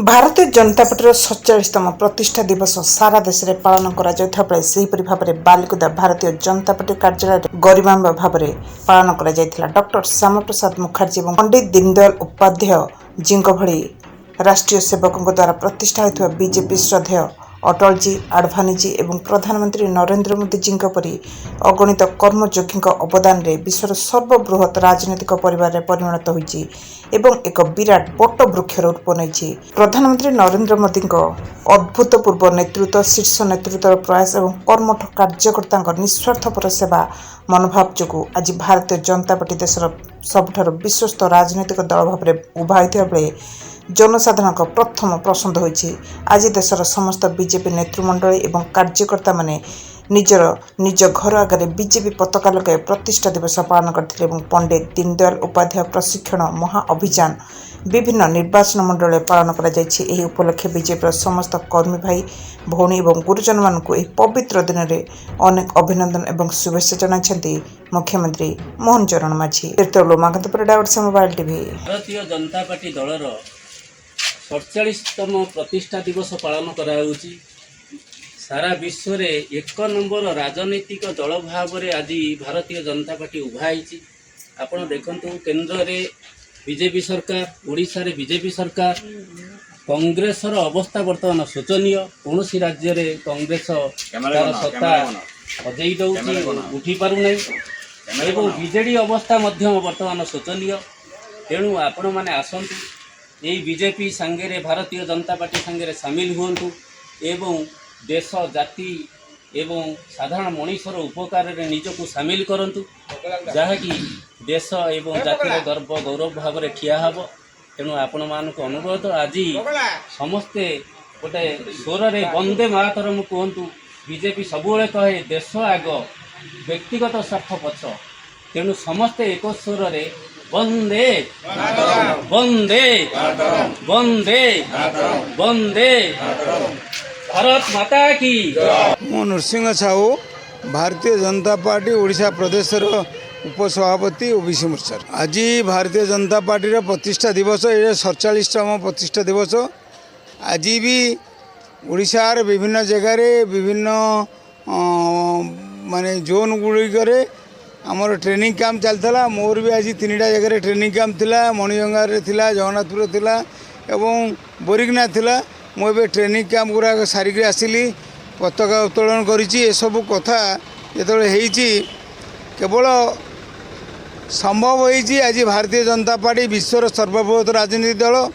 Bharatiya Janata party 47तम प्रतिष्ठा दिवस सारा देश में पालन कर भाव में बालिकुदा भारतीय जनता पार्टी कार्यालय गरिमामय भाव में पालन कर डॉक्टर श्यामा प्रसाद मुखर्जी और पंडित दीनदयाल उपाध्याय जी भली राष्ट्रीय सेवकों द्वारा प्रतिष्ठा होता बीजेपी श्रद्धेय अटल जी आडवाणी जी और प्रधानमंत्री नरेंद्र मोदी जी परी अगणित कर्मयोगी अवदान रे विश्वर सर्वबृहत राजनीतिक परिवार में परिणत होती एक विराट बट वृक्षर रूप नहीं। प्रधानमंत्री नरेंद्र मोदी अभूतपूर्व नेतृत्व शीर्ष नेतृत्व प्रयास और कर्मठ कार्यकर्ता निस्वार्थपर सेवा मनोभाव जो आज भारतीय जनता पार्टी देशर सबुठार विश्वस्त राजनीतिक दल भाव में उभा होता बेले जनसाधारण प्रथम पसंद होती। आज देशर समस्त बीजेपी नेतृमंडली और कार्यकर्ता माने निज घर आगे बीजेपी पताका लगे प्रतिष्ठा दिवस पालन करते पंडित दीनदयाल उपाध्याय प्रशिक्षण महाअभियान विभिन्न निर्वाचन मंडल पालन कर उपलक्षे बीजेपी समस्त कर्मी भाई भौणी और गुरुजन मानक पवित्र दिन में अनेक अभिनंदन और शुभेच्छा जनाइछन्ति मुख्यमंत्री मोहन चरण माझी। Mobile TV Bharatiya Janata party दलर 47तम प्रतिष्ठा दिवस पालन कराउछि। सारा विश्व रे एक नंबर राजनीतिक दल भाव में आज भारतीय जनता पार्टी उभाई। आपण देखंतु केंद्र रे बीजेपी सरकार, ओडिशा रे बीजेपी सरकार, कांग्रेस अवस्था बर्तमान शोचनीय। कौन सी राज्य रे कांग्रेस तार सत्ता अजई दउछि, उठी पारु नै एवं बीजेडी अवस्था मध्यम बर्तमान शोचनीय। तेणु आपण माने आसंतु यही बीजेपी सांगे भारतीय जनता पार्टी सांगे सामिल हुंतु एवं देश जाति एवं साधारण मनीषर उपकार रे निजको सामिल करंतु जहाँकि देश एवं जातिर गर्व गौरव भाव में ठिया हब। तेणु आपण मानक अनुरोध आज समस्ते गोटे स्वर रे वंदे मातरम कहतु। बीजेपी सबुले कहे देश आग व्यक्तिगत स्वार्थ पछ। तेणु समस्ते एक स्वर रे वंदे वंदे वंदे वंदे भारत माता की। मो नरसिंह साहू भारतीय जनता पार्टी ओडिशा प्रदेश उपसभापति ओबीसी मोर्चा। आज भारतीय जनता पार्टी प्रतिष्ठा दिवस ये 47तम प्रतिष्ठा दिवस। आज भी ओडिशार विभिन्न जगार विभिन्न माने जोन गुड़िक आमर ट्रेनिंग कैंप चलता। मोर भी आज 3टा जगह ट्रेनिंग कैंप थिला। मणिगंगार थिला, जगन्नाथपुर थिला एवं बोरिगना थिला। मुझे ट्रेनिंग कैंप गुराक सारिक आसिली, पताका उत्तोलन करी। सब कथा जो केवल संभव होती आज भारतीय जनता पार्टी विश्वर सर्वबृहत राजनीतिक दल।